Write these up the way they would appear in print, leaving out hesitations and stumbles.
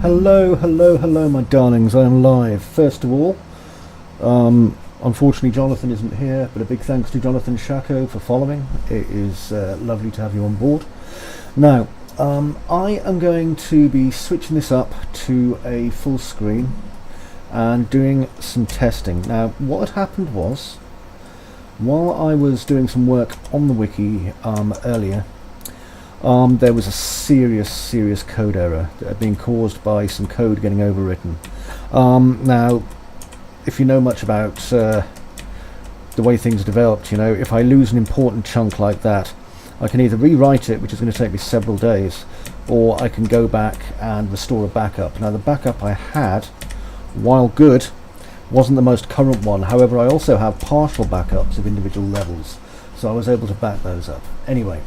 Hello, hello, hello, my darlings. I am live. First of all, unfortunately, Jonathan isn't here, but a big thanks to Jonathan Shacko for following. It is lovely to have you on board. Now, I am going to be switching this up to a full screen and doing some testing. Now, what had happened was, while I was doing some work on the wiki earlier, there was a serious code error that had been caused by some code getting overwritten. Now, if you know much about the way things are developed, you know, if I lose an important chunk like that, I can either rewrite it, which is going to take me several days, or I can go back and restore a backup. Now, the backup I had, while good, wasn't the most current one. However, I also have partial backups of individual levels, so I was able to back those up. Anyway,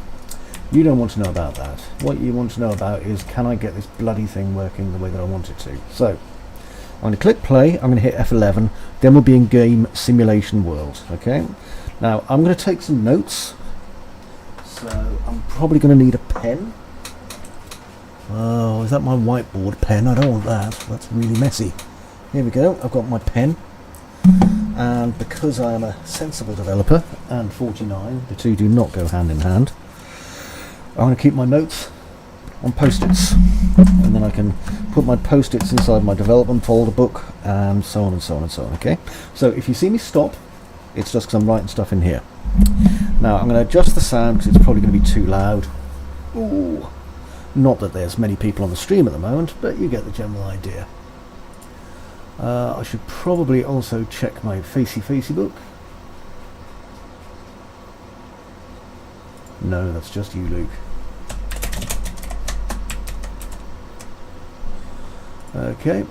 you don't want to know about that. What you want to know about is, can I get this bloody thing working the way that I want it to? So, I'm going to click play, I'm going to hit F11, then we'll be in game simulation world, okay? Now, I'm going to take some notes, so I'm probably going to need a pen. Oh, is that my whiteboard pen? I don't want that, that's really messy. Here we go, I've got my pen, and because I am a sensible developer, and 49, the two do not go hand in hand, I'm going to keep my notes on post-its, and then I can put my post-its inside my development folder book, and so on and so on and so on, okay? So if you see me stop, it's just because I'm writing stuff in here. Now I'm going to adjust the sound because it's probably going to be too loud. Ooh. Not that there's many people on the stream at the moment, but you get the general idea. I should probably also check my facey book. No, that's just you, Luke. Okay,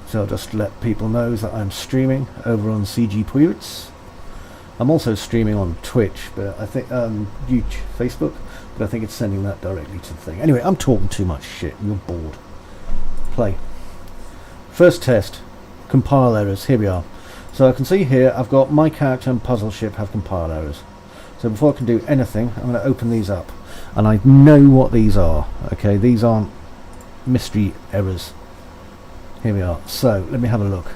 so I'll just let people know that I'm streaming over on CG Pirates. I'm also streaming on Twitch, but I think YouTube, Facebook, but I think it's sending that directly to the thing. Anyway, I'm talking too much shit. You're bored. Play. First test. Compile errors. Here we are. So I can see here I've got my character and puzzle ship have compile errors. So before I can do anything, I'm going to open these up. And I know what these are. Okay, these aren't mystery errors. Here we are. So let me have a look.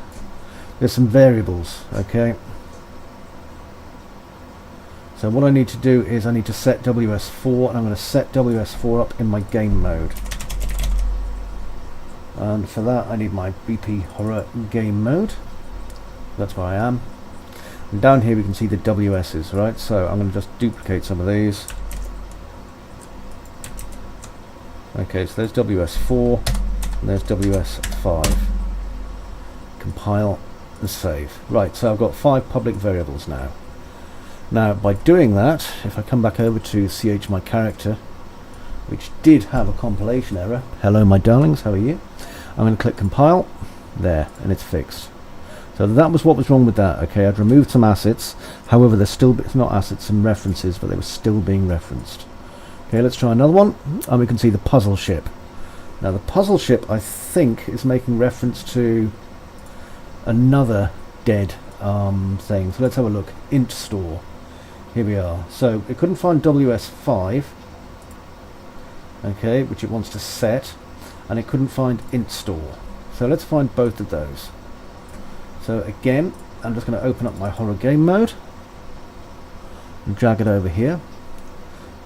There's some variables. Okay. So what I need to do is I need to set WS4, and I'm going to set WS4 up in my game mode. And for that I need my BP Horror game mode. That's where I am. And down here we can see the WS's, right? So I'm going to just duplicate some of these. Okay, so there's WS4 and there's WS5. Compile and save. Right, so I've got 5 public variables now. Now, by doing that, if I come back over to CH my character, which did have a compilation error. Hello, my darlings, how are you? I'm going to click compile. There, and it's fixed. So that was what was wrong with that. Okay, I'd removed some assets. However, there's still not assets, some references, but they were still being referenced. Okay, let's try another one, and we can see the puzzle ship. Now the puzzle ship, I think, is making reference to another dead thing. So let's have a look. Int store. Here we are. So it couldn't find WS5, okay, which it wants to set, and it couldn't find int store. So let's find both of those. So again, I'm just going to open up my horror game mode and drag it over here.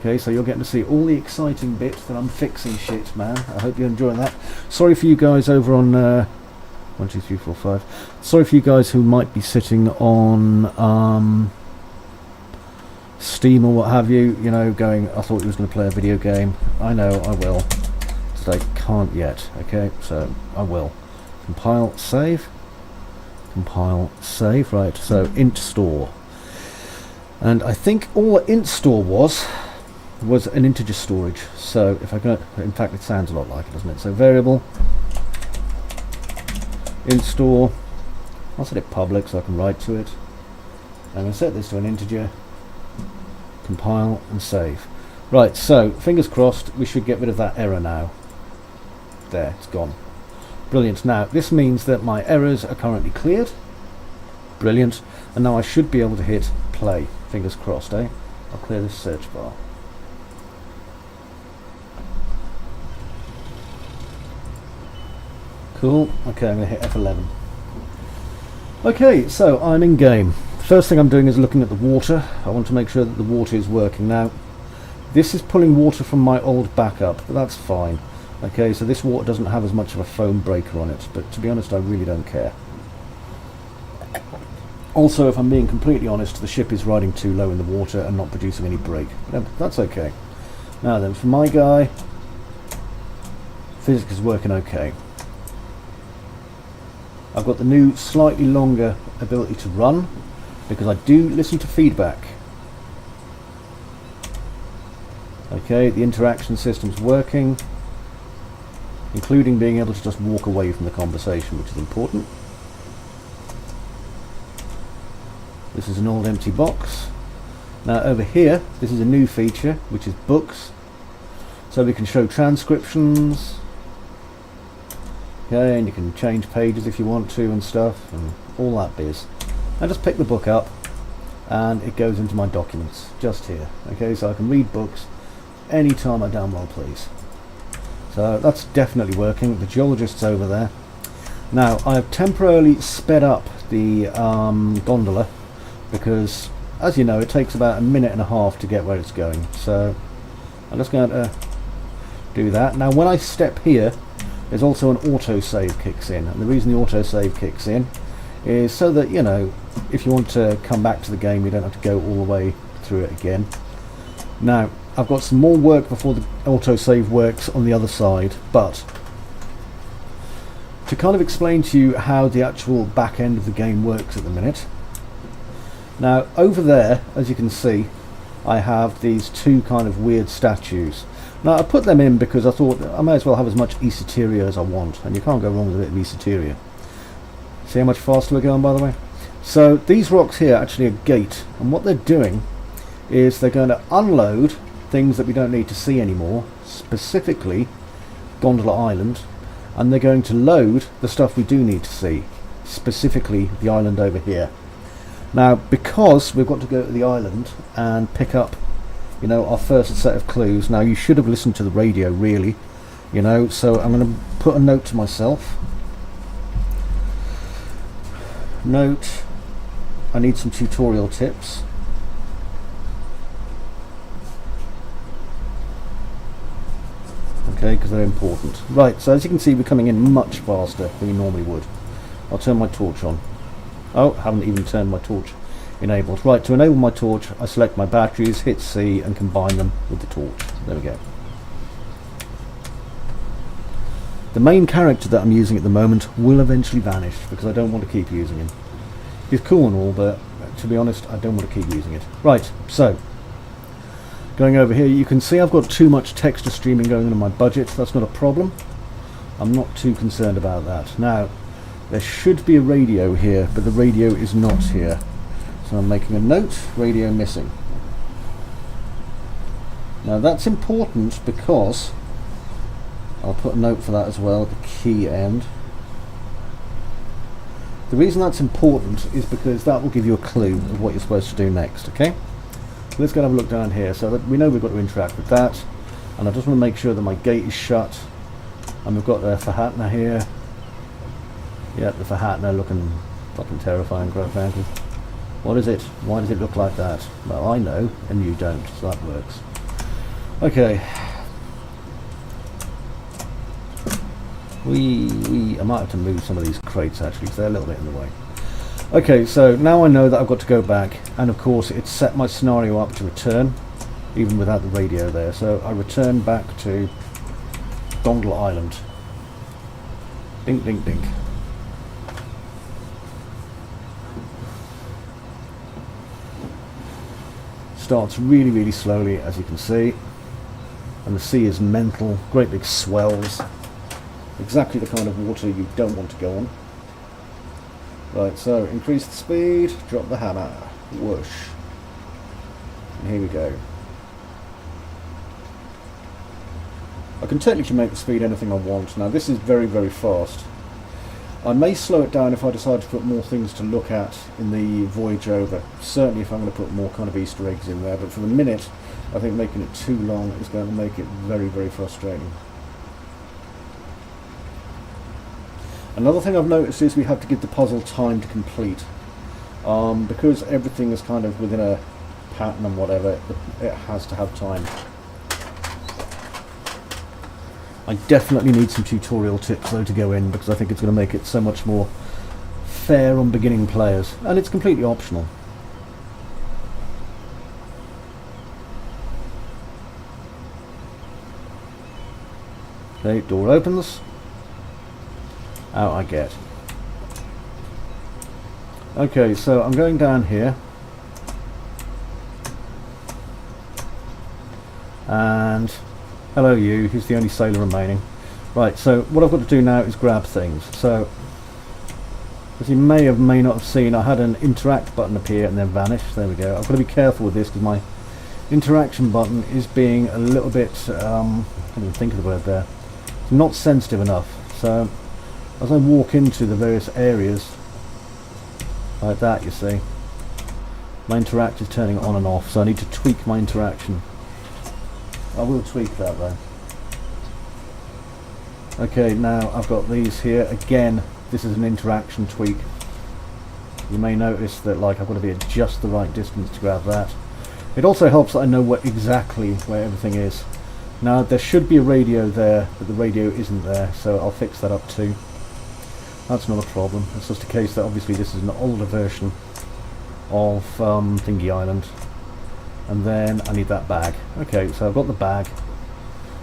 Okay, so you're getting to see all the exciting bits that I'm fixing shit, man. I hope you're enjoying that. Sorry for you guys over on 1, 2, 3, 4, 5. Sorry for you guys who might be sitting on Steam or what have you, you know, going, I thought he was going to play a video game. I know, I will. Just I can't yet. Okay, so I will. Compile, save. Compile, save. Right, so int store. And I think all int store was an integer storage. So if I go, in fact it sounds a lot like it, doesn't it? So variable int store, I'll set it public so I can write to it. I'm going to set this to an integer, compile and save. Right, so fingers crossed we should get rid of that error now. There, it's gone. Brilliant. Now this means that my errors are currently cleared. Brilliant. And now I should be able to hit play. Fingers crossed, eh? I'll clear this search bar. Cool. Okay, I'm going to hit F11. Okay, so I'm in game. First thing I'm doing is looking at the water. I want to make sure that the water is working. Now, this is pulling water from my old backup, but that's fine. Okay, so this water doesn't have as much of a foam breaker on it, but to be honest, I really don't care. Also, if I'm being completely honest, the ship is riding too low in the water and not producing any brake. But that's okay. Now then, for my guy, physics is working okay. I've got the new, slightly longer ability to run, because I do listen to feedback. Okay, the interaction system's working, including being able to just walk away from the conversation, which is important. This is an old empty box. Now over here, this is a new feature, which is books. So we can show transcriptions. Okay, and you can change pages if you want to and stuff, and all that biz. I just pick the book up, and it goes into my documents, just here. Okay, so I can read books anytime I damn well please. So that's definitely working. The geologist's over there. Now, I have temporarily sped up the gondola, because, as you know, it takes about a minute and a half to get where it's going. So I'm just going to do that. Now, when I step here, there's also an autosave kicks in, and the reason the autosave kicks in is so that, you know, if you want to come back to the game, you don't have to go all the way through it again. Now, I've got some more work before the autosave works on the other side, but to kind of explain to you how the actual back end of the game works at the minute. Now, over there, as you can see, I have these two kind of weird statues. Now, I put them in because I thought I may as well have as much esoteria as I want, and you can't go wrong with a bit of esoteria. See how much faster we're going, by the way? So these rocks here are actually a gate, and what they're doing is they're going to unload things that we don't need to see anymore, specifically Gondola Island, and they're going to load the stuff we do need to see, specifically the island over here. Now, because we've got to go to the island and pick up, you know, our first set of clues. Now, you should have listened to the radio, really, you know, so I'm going to put a note to myself. Note, I need some tutorial tips. Okay, because they're important. Right, so as you can see, we're coming in much faster than we normally would. I'll turn my torch on. Oh, haven't even turned my torch enabled. Right, to enable my torch, I select my batteries, hit C, and combine them with the torch. There we go. The main character that I'm using at the moment will eventually vanish, because I don't want to keep using him. He's cool and all, but to be honest, I don't want to keep using it. Right, so going over here, you can see I've got too much texture streaming going on in my budget. That's not a problem. I'm not too concerned about that. Now, there should be a radio here, but the radio is not here. So I'm making a note, radio missing. Now that's important because I'll put a note for that as well at the key end. The reason that's important is because that will give you a clue of what you're supposed to do next, okay? So let's go and have a look down here so that we know we've got to interact with that. And I just want to make sure that my gate is shut. And we've got the Fahatna here. Yeah, the Fahatna looking fucking terrifying, quite frankly. What is it? Why does it look like that? Well, I know, and you don't, so that works. Okay. I might have to move some of these crates actually, because they're a little bit in the way. Okay, so now I know that I've got to go back, and of course it's set my scenario up to return, even without the radio there. So I return back to Gondola Island. Dink, dink, dink. Starts really, really slowly, as you can see, and the sea is mental, great big swells. Exactly the kind of water you don't want to go on. Right, so increase the speed, drop the hammer, whoosh. And here we go. I can technically make the speed anything I want. Now this is very, very fast. I may slow it down if I decide to put more things to look at in the voyage over. Certainly if I'm going to put more kind of Easter eggs in there, but for the minute I think making it too long is going to make it very, very frustrating. Another thing I've noticed is we have to give the puzzle time to complete. Because everything is kind of within a pattern and whatever, it has to have time. I definitely need some tutorial tips though to go in, because I think it's going to make it so much more fair on beginning players, and it's completely optional. Okay, door opens. Out I get. Okay, so I'm going down here, and hello you, he's the only sailor remaining. Right, so what I've got to do now is grab things. So, as you may not have seen, I had an interact button appear and then vanish. There we go. I've got to be careful with this because my interaction button is being a little bit, I can't even think of the word there, it's not sensitive enough. So, as I walk into the various areas, like that, you see, my interact is turning on and off, so I need to tweak my interaction. I will tweak that though. Okay, now I've got these here. Again, this is an interaction tweak. You may notice that like I've got to be at just the right distance to grab that. It also helps that I know exactly where everything is. Now there should be a radio there, but the radio isn't there, so I'll fix that up too. That's not a problem. It's just a case that obviously this is an older version of Thingy Island. And then I need that bag. Okay, so I've got the bag.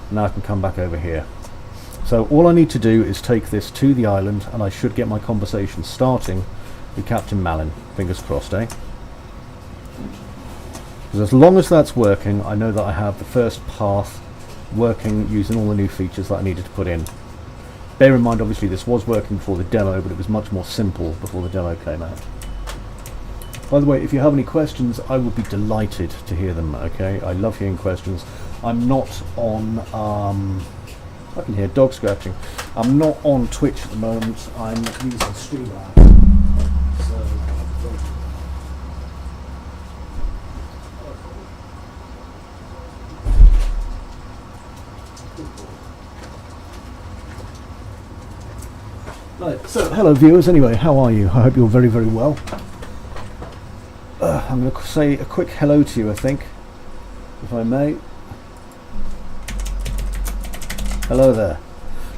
Now I can come back over here. So all I need to do is take this to the island, and I should get my conversation starting with Captain Malin. Fingers crossed, eh? Because as long as that's working, I know that I have the first path working using all the new features that I needed to put in. Bear in mind, obviously, this was working before the demo, but it was much more simple before the demo came out. By the way, if you have any questions, I would be delighted to hear them, okay? I love hearing questions. I'm not on, I can hear dog scratching. I'm not on Twitch at the moment. I'm using Streamlabs. Right, so hello viewers, anyway, how are you? I hope you're very, very well. I'm going to say a quick hello to you, I think, if I may. Hello there.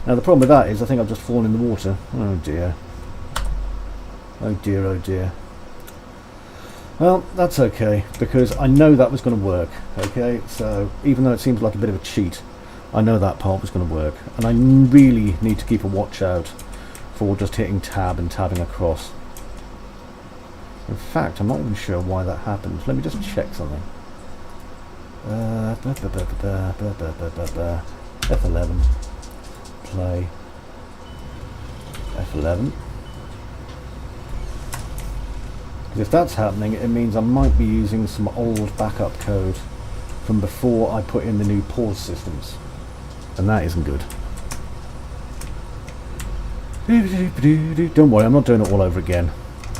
Now the problem with that is I think I've just fallen in the water. Oh dear. Oh dear, oh dear. Well, that's okay, because I know that was going to work, okay? So, even though it seems like a bit of a cheat, I know that part was going to work. And I really need to keep a watch out for just hitting tab and tabbing across. In fact, I'm not even sure why that happened. Let me just check something. F11. Play. F11. If that's happening, it means I might be using some old backup code from before I put in the new pause systems. And that isn't good. Don't worry, I'm not doing it all over again.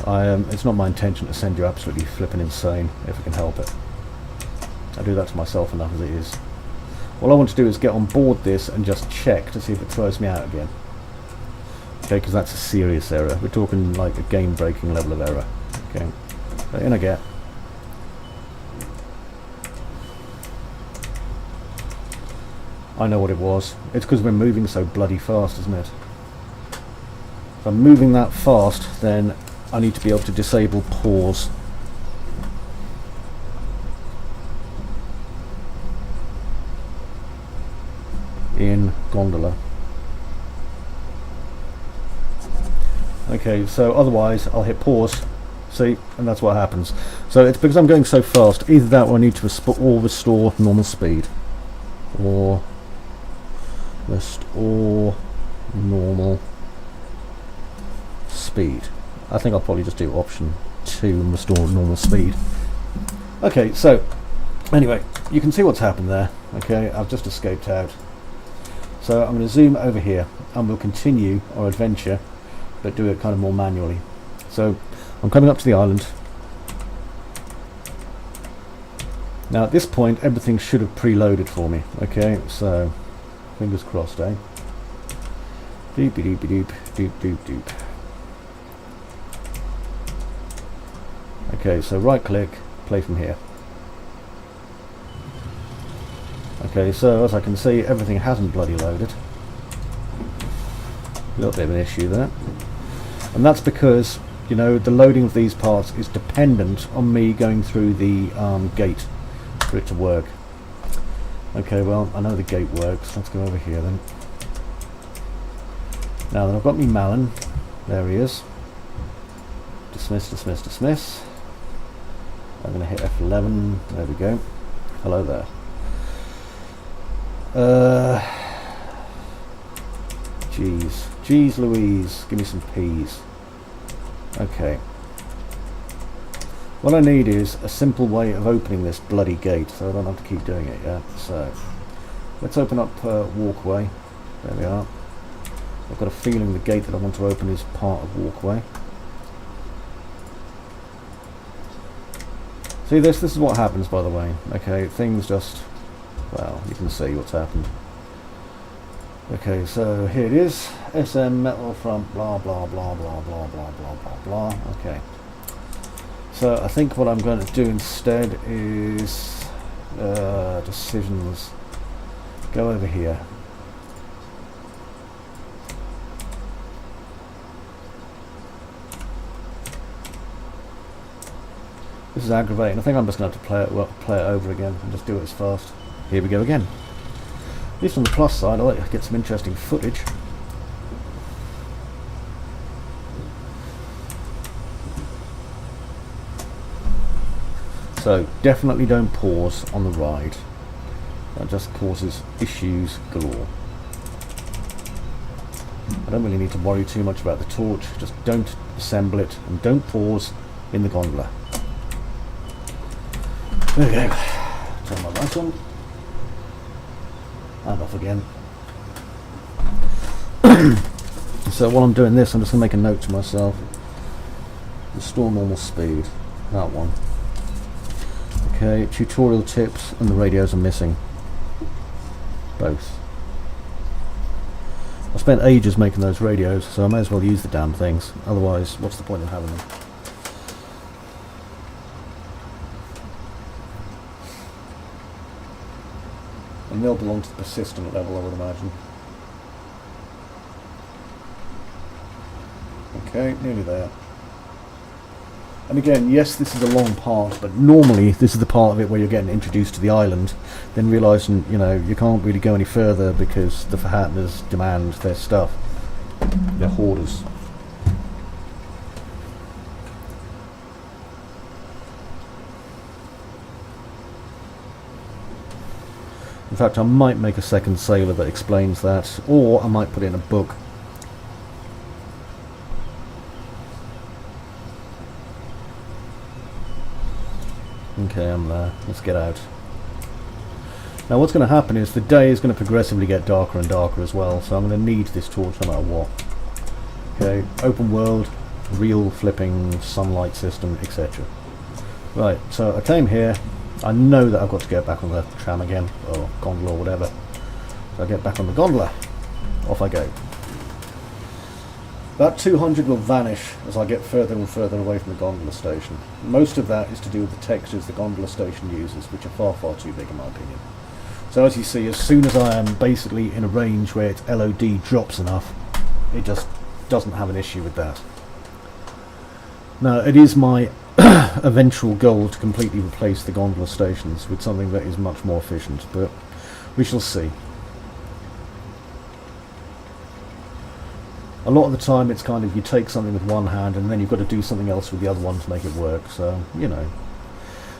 It's not my intention to send you absolutely flipping insane, if I can help it. I do that to myself enough as it is. All I want to do is get on board this and just check to see if it throws me out again. Okay, because that's a serious error. We're talking like a game-breaking level of error. Okay, so in I get. I know what it was. It's because we're moving so bloody fast, isn't it? If I'm moving that fast, then I need to be able to disable pause. In gondola. Okay, so otherwise I'll hit pause, see, and that's what happens. So it's because I'm going so fast, either that or I need to restore normal speed. Or restore normal speed. I think I'll probably just do option 2 and restore normal speed. Okay, so anyway, you can see what's happened there. Okay, I've just escaped out. So I'm going to zoom over here and we'll continue our adventure, but do it kind of more manually. So I'm coming up to the island. Now at this point everything should have preloaded for me. Okay, so fingers crossed, eh? Doop doop doop doop doop doop. Okay, so right click, play from here. Okay, so as I can see, everything hasn't bloody loaded. A little bit of an issue there. And that's because, you know, the loading of these parts is dependent on me going through the gate for it to work. Okay, well, I know the gate works. Let's go over here then. Now then, I've got me Malin. There he is. Dismiss, dismiss, dismiss. I'm going to hit F11. There we go. Hello there. Jeez Louise, give me some peas. Okay. What I need is a simple way of opening this bloody gate, so I don't have to keep doing it yet. So, let's open up walkway. There we are. I've got a feeling the gate that I want to open is part of walkway. See, this is what happens, by the way. Okay, things just, well, you can see what's happened. Okay, so here it is. SM metal front, blah blah blah blah blah blah blah blah blah. Okay. So I think what I'm going to do instead is decisions. Go over here. This is aggravating. I think I'm just going to have to play it over again and just do it as fast. Here we go again. At least on the plus side, I like to get some interesting footage. So definitely don't pause on the ride. That just causes issues galore. I don't really need to worry too much about the torch. Just don't assemble it and don't pause in the gondola. There we go. Turn my light on. And off again. So while I'm doing this, I'm just going to make a note to myself. Restore normal speed. That one. Okay, tutorial tips, and the radios are missing. Both. I spent ages making those radios, so I may as well use the damn things. Otherwise, what's the point of having them? And they'll belong to the persistent level, I would imagine. Okay, nearly there. And again, yes, this is a long part, but normally this is the part of it where you're getting introduced to the island, then realising, you know, you can't really go any further because the Fahatners demand their stuff. They're hoarders. In fact, I might make a second sailor that explains that, or I might put it in a book. Okay, I'm there. Let's get out. Now what's going to happen is the day is going to progressively get darker and darker as well, so I'm going to need this torch no matter what. Okay, open world, real flipping sunlight system, etc. Right, so I came here. I know that I've got to get back on the tram again, or gondola or whatever. So I get back on the gondola. Off I go. That 200 will vanish as I get further and further away from the gondola station. Most of that is to do with the textures the gondola station uses, which are far, far too big in my opinion. So as you see, as soon as I am basically in a range where its LOD drops enough, it just doesn't have an issue with that. Now, it is my eventual goal to completely replace the gondola stations with something that is much more efficient, but we shall see. A lot of the time it's kind of you take something with one hand and then you've got to do something else with the other one to make it work, so, you know.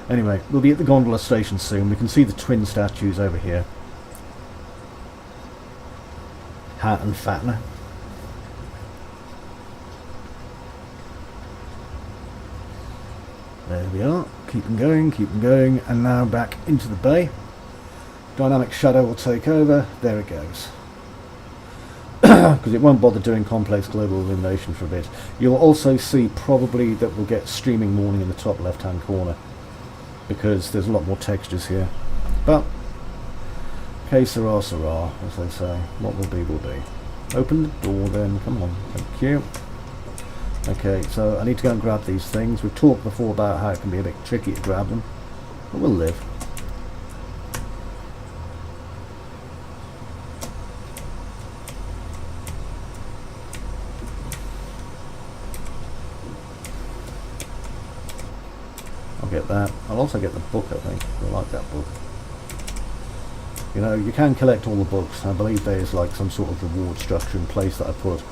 Anyway, we'll be at the gondola station soon. We can see the twin statues over here. Hat and Fattener. There we are. Keep them going, and now back into the bay. Dynamic shadow will take over. There it goes. Because it won't bother doing complex global illumination for a bit. You'll also see probably that we'll get streaming morning in the top left hand corner, because there's a lot more textures here. But que sera, sera, as they say. What will be will be. Open the door then, come on, thank you. Okay, so I need to go and grab these things. We've talked before about how it can be a bit tricky to grab them, but we'll live. I'll get that. I'll also get the book, I think. I like that book. You know, you can collect all the books. I believe there's like some sort of reward structure in place that I put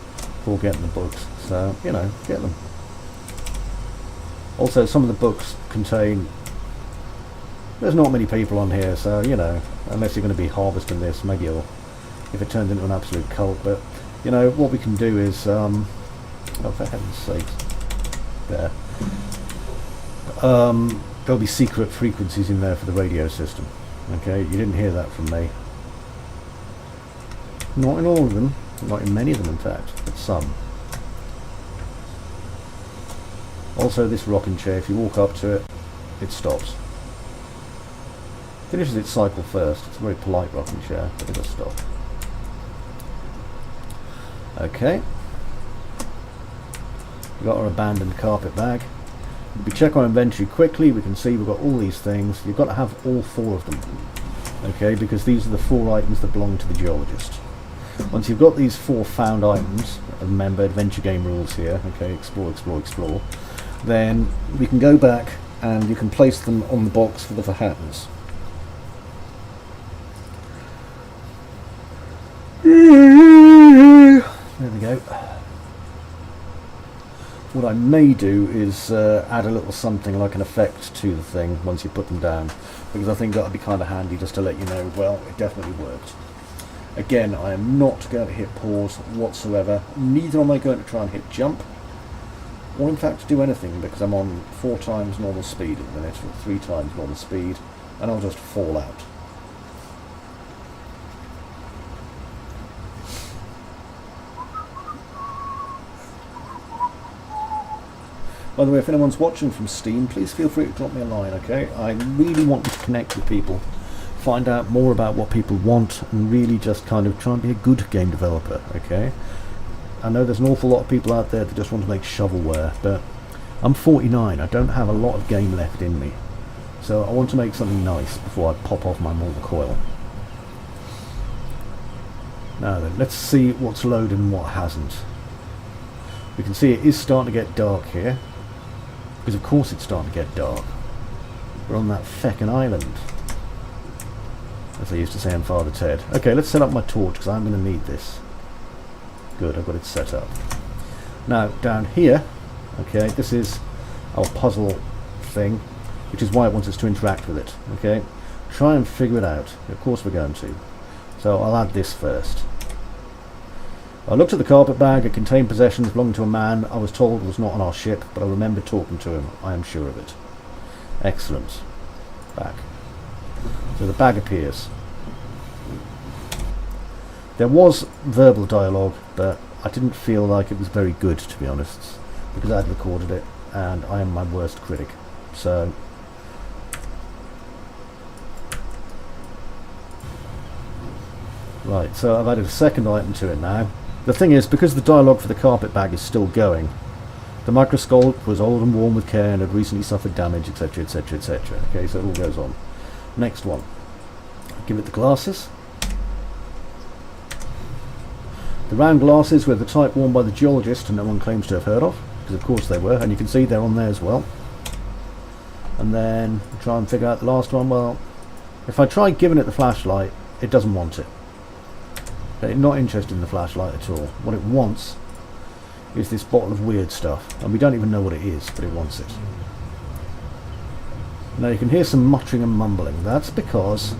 for getting the books. So, you know, get them. Also, some of the books contain... There's not many people on here, so, you know, unless you're going to be harvesting this, maybe you'll... If it turns into an absolute cult, but, you know, what we can do is... oh, for heaven's sake. There. There'll be secret frequencies in there for the radio system. Okay, you didn't hear that from me. Not in all of them, not in many of them in fact, but some. Also this rocking chair, if you walk up to it, it stops. Finishes its cycle first. It's a very polite rocking chair, but it'll stop. Okay. We've got our abandoned carpet bag. If we check our inventory quickly, we can see we've got all these things. You've got to have all 4 of them, okay, because these are the 4 items that belong to the geologist. Once you've got these 4 found items, remember adventure game rules here, okay, explore, explore, explore, then we can go back and you can place them on the box for the Verhattens. There we go. What I may do is add a little something like an effect to the thing once you put them down, because I think that would be kind of handy just to let you know, well, it definitely worked. Again, I am not going to hit pause whatsoever, neither am I going to try and hit jump, or in fact do anything, because I'm on 4 times normal speed at the minute, or 3 times normal speed, and I'll just fall out. By the way, if anyone's watching from Steam, please feel free to drop me a line, okay? I really want to connect with people, find out more about what people want, and really just kind of try and be a good game developer, okay? I know there's an awful lot of people out there that just want to make shovelware, but I'm 49, I don't have a lot of game left in me. So I want to make something nice before I pop off my molten coil. Now then, let's see what's loaded and what hasn't. We can see it is starting to get dark here. Because of course it's starting to get dark. We're on that feckin' island, as I used to say in Father Ted. Okay, let's set up my torch, because I'm going to need this. Good, I've got it set up. Now, down here, okay, this is our puzzle thing, which is why it wants us to interact with it, okay? Try and figure it out. Of course we're going to. So I'll add this first. I looked at the carpet bag. It contained possessions belonging to a man I was told was not on our ship, but I remember talking to him. I am sure of it. Excellent. Back. So the bag appears. There was verbal dialogue, but I didn't feel like it was very good, to be honest, because I'd recorded it, and I am my worst critic. So... Right, so I've added a second item to it now. The thing is, because the dialogue for the carpet bag is still going, the microscope was old and worn with care and had recently suffered damage, etc, etc, etc. Okay, so it all goes on. Next one. Give it the glasses. The round glasses were the type worn by the geologist and no one claims to have heard of, because of course they were, and you can see they're on there as well. And then try and figure out the last one. Well, if I try giving it the flashlight, it doesn't want it. Okay, not interested in the flashlight at all. What it wants is this bottle of weird stuff, and we don't even know what it is, but it wants it. Now you can hear some muttering and mumbling. That's because,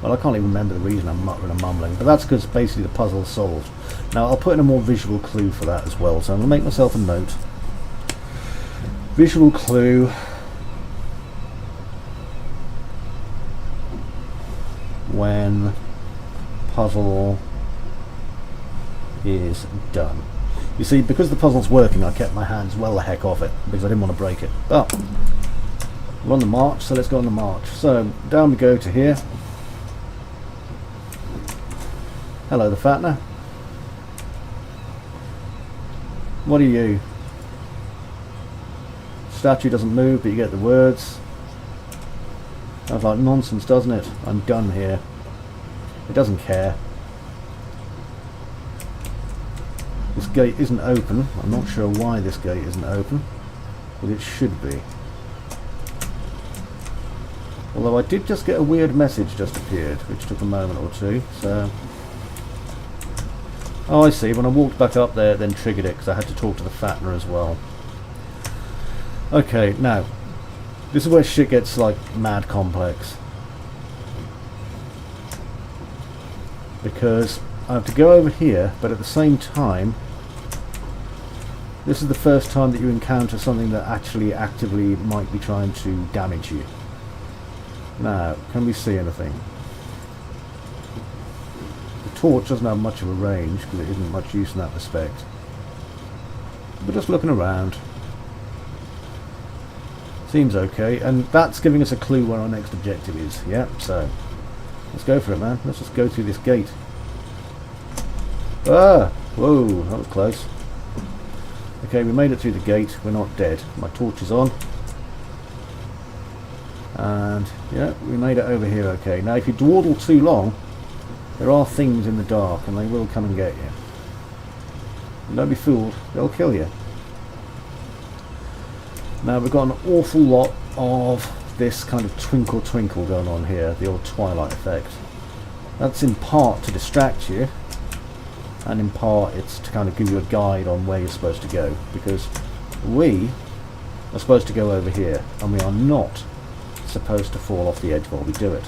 well, I can't even remember the reason I'm muttering and mumbling, but that's because basically the puzzle's solved. Now I'll put in a more visual clue for that as well, so I'm going to make myself a note. Visual clue. When puzzle is done. You see, because the puzzle's working, I kept my hands well the heck off it, because I didn't want to break it. But we're on the march, so let's go on the march. So down we go to here. Hello, the fattener. What are you? Statue doesn't move, but you get the words. Sounds like nonsense, doesn't it? I'm done here. It doesn't care. This gate isn't open. I'm not sure why this gate isn't open, but it should be. Although I did just get a weird message just appeared, which took a moment or two, so... Oh, I see. When I walked back up there, it then triggered it, because I had to talk to the fattener as well. Okay, now, this is where shit gets, like, mad complex. Because I have to go over here, but at the same time, this is the first time that you encounter something that actually actively might be trying to damage you. Now, can we see anything? The torch doesn't have much of a range because it isn't much use in that respect. But just looking around, seems okay, and that's giving us a clue where our next objective is. Yeah, so let's go for it, man. Let's just go through this gate. Ah! Whoa, that was close. Okay, we made it through the gate. We're not dead. My torch is on. And, yeah, we made it over here okay. Now, if you dawdle too long, there are things in the dark, and they will come and get you. And don't be fooled. They'll kill you. Now, we've got an awful lot of this kind of twinkle twinkle going on here, the old Twilight effect. That's in part to distract you, and in part it's to kind of give you a guide on where you're supposed to go, because we are supposed to go over here, and we are not supposed to fall off the edge while we do it.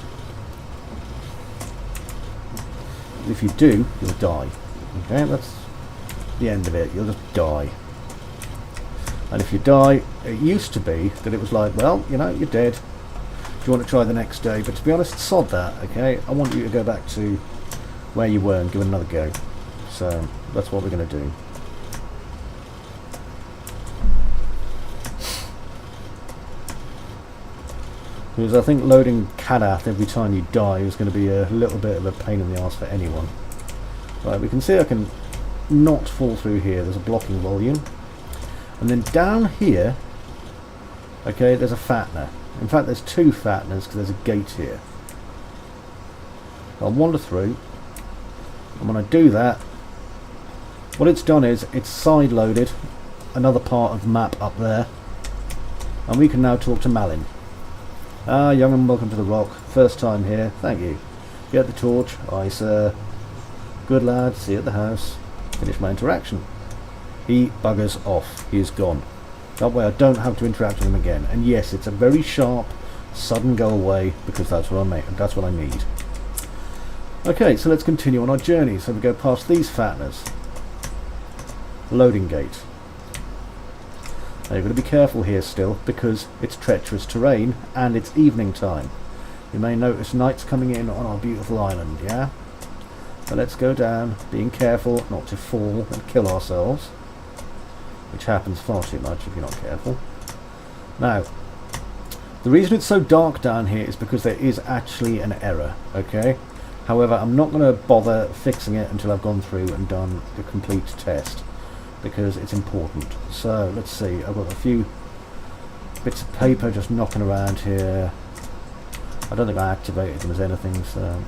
If you do, you'll die. Okay, that's the end of it. You'll just die. And if you die, it used to be that it was like, well, you know, you're dead. Do you want to try the next day? But to be honest, sod that, okay? I want you to go back to where you were and give it another go. So, that's what we're going to do. Because I think loading Kadath every time you die is going to be a little bit of a pain in the arse for anyone. Right, we can see I can not fall through here. There's a blocking volume. And then down here, okay, there's a fattener. In fact, there's two fatteners because there's a gate here. I'll wander through, and when I do that, what it's done is it's side-loaded another part of the map up there, and we can now talk to Malin. Ah, young and welcome to the Rock. First time here. Thank you. Get the torch. Aye, sir. Good lad. See you at the house. Finish my interaction. He buggers off. He is gone. That way I don't have to interact with him again. And yes, it's a very sharp, sudden go away, because that's what I need. Okay, so let's continue on our journey. So we go past these fatteners. Loading gate. Now you've got to be careful here still, because it's treacherous terrain and it's evening time. You may notice nights coming in on our beautiful island, yeah? So let's go down, being careful not to fall and kill ourselves, which happens far too much if you're not careful. Now, the reason it's so dark down here is because there is actually an error, okay? However, I'm not going to bother fixing it until I've gone through and done the complete test, because it's important. So let's see, I've got a few bits of paper just knocking around here. I don't think I activated them as anything, so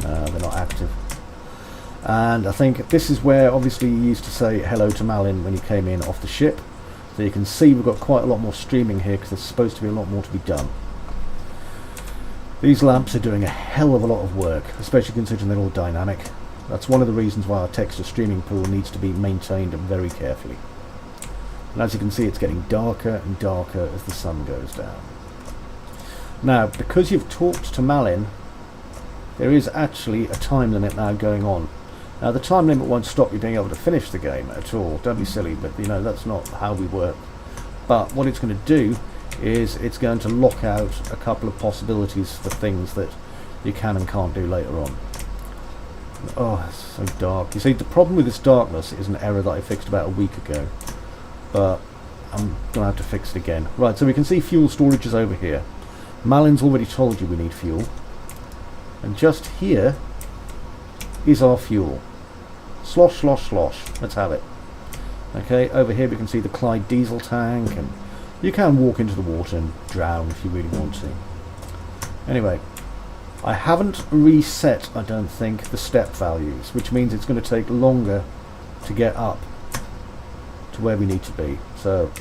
no, they're not active. And I think this is where obviously you used to say hello to Malin when you came in off the ship. So you can see we've got quite a lot more streaming here because there's supposed to be a lot more to be done. These lamps are doing a hell of a lot of work, especially considering they're all dynamic. That's one of the reasons why our texture streaming pool needs to be maintained very carefully. And as you can see, it's getting darker and darker as the sun goes down. Now, because you've talked to Malin, there is actually a time limit now going on. Now, the time limit won't stop you being able to finish the game at all. Don't be silly, but you know, that's not how we work. But what it's going to do is it's going to lock out a couple of possibilities for things that you can and can't do later on. Oh, it's so dark. You see, the problem with this darkness is an error that I fixed about a week ago, but I'm going to have to fix it again. Right, so we can see fuel storage is over here. Malin's already told you we need fuel, and just here is our fuel. Slosh, slosh, slosh. Let's have it. Okay, over here we can see the Clyde diesel tank, and you can walk into the water and drown if you really want to. Anyway, I haven't reset, I don't think, the step values, which means it's going to take longer to get up to where we need to be. So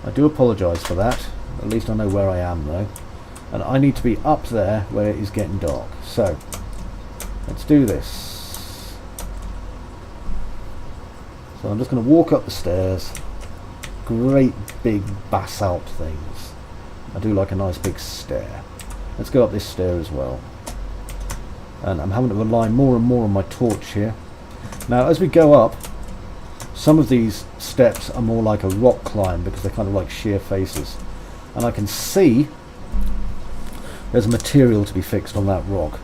I do apologise for that. At least I know where I am though, and I need to be up there where it is getting dark. So let's do this. So I'm just going to walk up the stairs. Great big basalt things. I do like a nice big stair. Let's go up this stair as well. And I'm having to rely more and more on my torch here. Now as we go up, some of these steps are more like a rock climb because they're kind of like sheer faces. And I can see there's a material to be fixed on that rock.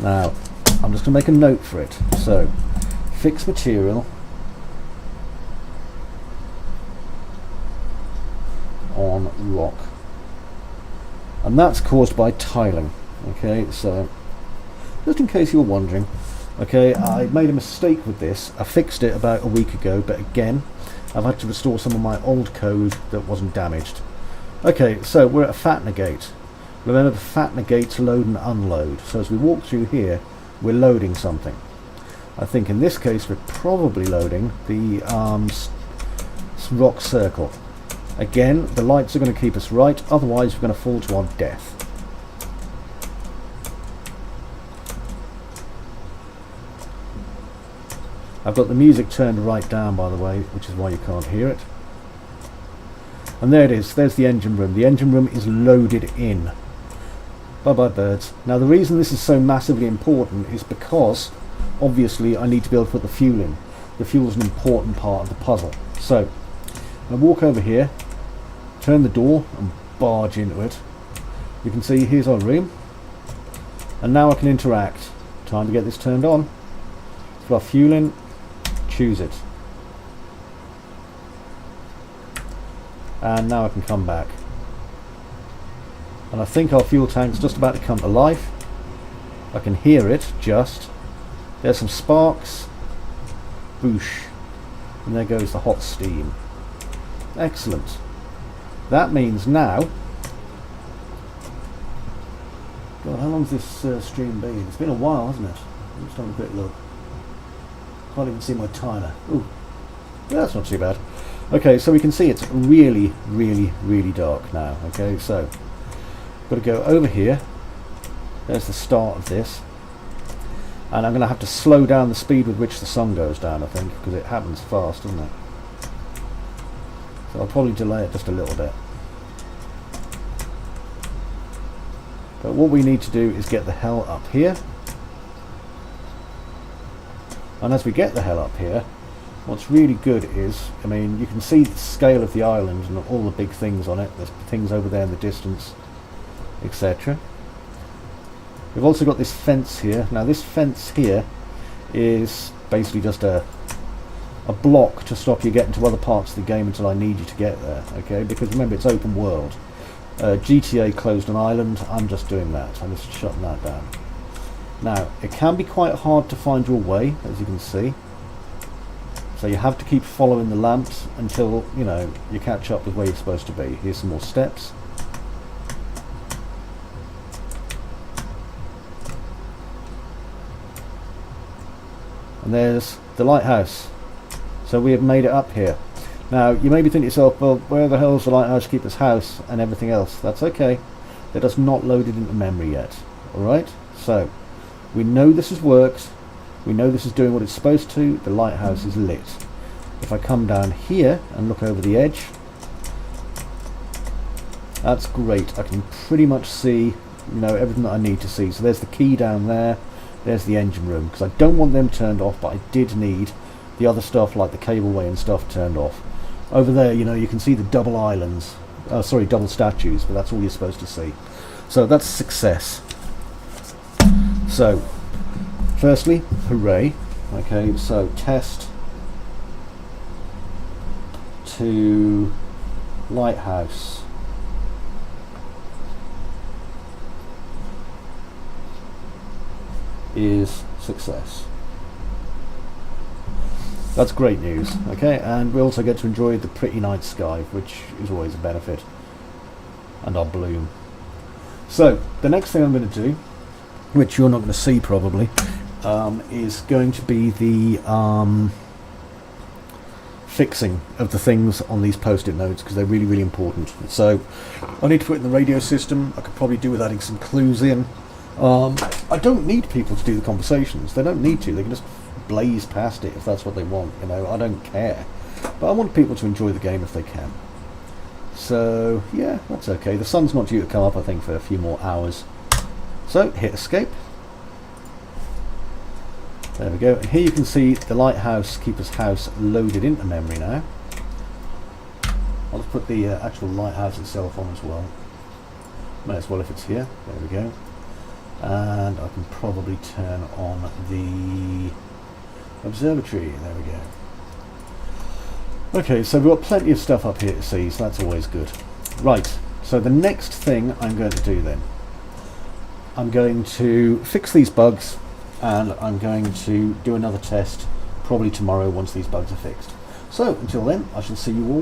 Now I'm just going to make a note for it. So fix material on rock, and that's caused by tiling. Okay, so just in case you're wondering, okay, I made a mistake with this. I fixed it about a week ago, but again I've had to restore some of my old code that wasn't damaged. Okay, so we're at a Fatner gate. Remember, the Fatner gates load and unload, so as we walk through here we're loading something. I think in this case we're probably loading the rock circle. Again, the lights are going to keep us right, otherwise we're going to fall to our death. I've got the music turned right down, by the way, which is why you can't hear it. And there it is, there's the engine room. The engine room is loaded in. Bye bye birds. Now the reason this is so massively important is because obviously I need to be able to put the fuel in. The fuel is an important part of the puzzle. So I walk over here, turn the door and barge into it. You can see here's our room, and now I can interact. Time to get this turned on. Put our fuel in, choose it, and now I can come back, and I think our fuel tank's just about to come to life. I can hear it just. There's some sparks, boosh, and there goes the hot steam. Excellent. That means now, God, how long's this stream been? It's been a while, hasn't it? I'm just having a quick look. Can't even see my timer. Ooh, yeah, that's not too bad. Okay, so we can see it's really, really, really dark now. Okay, so got to go over here. There's the start of this, and I'm going to have to slow down the speed with which the sun goes down, I think, because it happens fast, doesn't it? So I'll probably delay it just a little bit. But what we need to do is get the hell up here. And as we get the hell up here, what's really good is, I mean, you can see the scale of the island and all the big things on it. There's things over there in the distance, etc. We've also got this fence here. Now this fence here is basically just a block to stop you getting to other parts of the game until I need you to get there, okay? Because remember, it's open world. GTA closed an island. I'm just doing that. I'm just shutting that down. Now, it can be quite hard to find your way, as you can see. So you have to keep following the lamps until, you know, you catch up with where you're supposed to be. Here's some more steps. And there's the lighthouse. So we have made it up here. Now you may be thinking to yourself, well, where the hell is the lighthouse keeper's house and everything else? That's okay. That is not loaded into memory yet. Alright? So we know this has worked. We know this is doing what it's supposed to. The lighthouse is lit. If I come down here and look over the edge, that's great. I can pretty much see, you know, everything that I need to see. So there's the key down there. There's the engine room, because I don't want them turned off, but I did need the other stuff like the cableway and stuff turned off. Over there, you know, you can see the double islands, sorry, double statues, but that's all you're supposed to see. So that's success. So firstly, hooray. Okay, so test to lighthouse. Is success. That's great news. Okay, and we also get to enjoy the pretty night sky, which is always a benefit, and our bloom. So the next thing I'm going to do, which you're not going to see probably, is going to be the fixing of the things on these post-it notes, because they're really, really important. So I need to put it in the radio system. I could probably do with adding some clues in. I don't need people to do the conversations. They don't need to. They can just blaze past it if that's what they want. You know, I don't care. But I want people to enjoy the game if they can. So yeah, that's okay. The sun's not due to come up, I think, for a few more hours. So hit escape. There we go. And here you can see the lighthouse keeper's house loaded into memory now. I'll just put the actual lighthouse itself on as well. May as well if it's here. There we go. And I can probably turn on the observatory. There we go. Okay, so we've got plenty of stuff up here to see, so that's always good. Right, so the next thing I'm going to do then, I'm going to fix these bugs, and I'm going to do another test probably tomorrow once these bugs are fixed. So until then, I shall see you all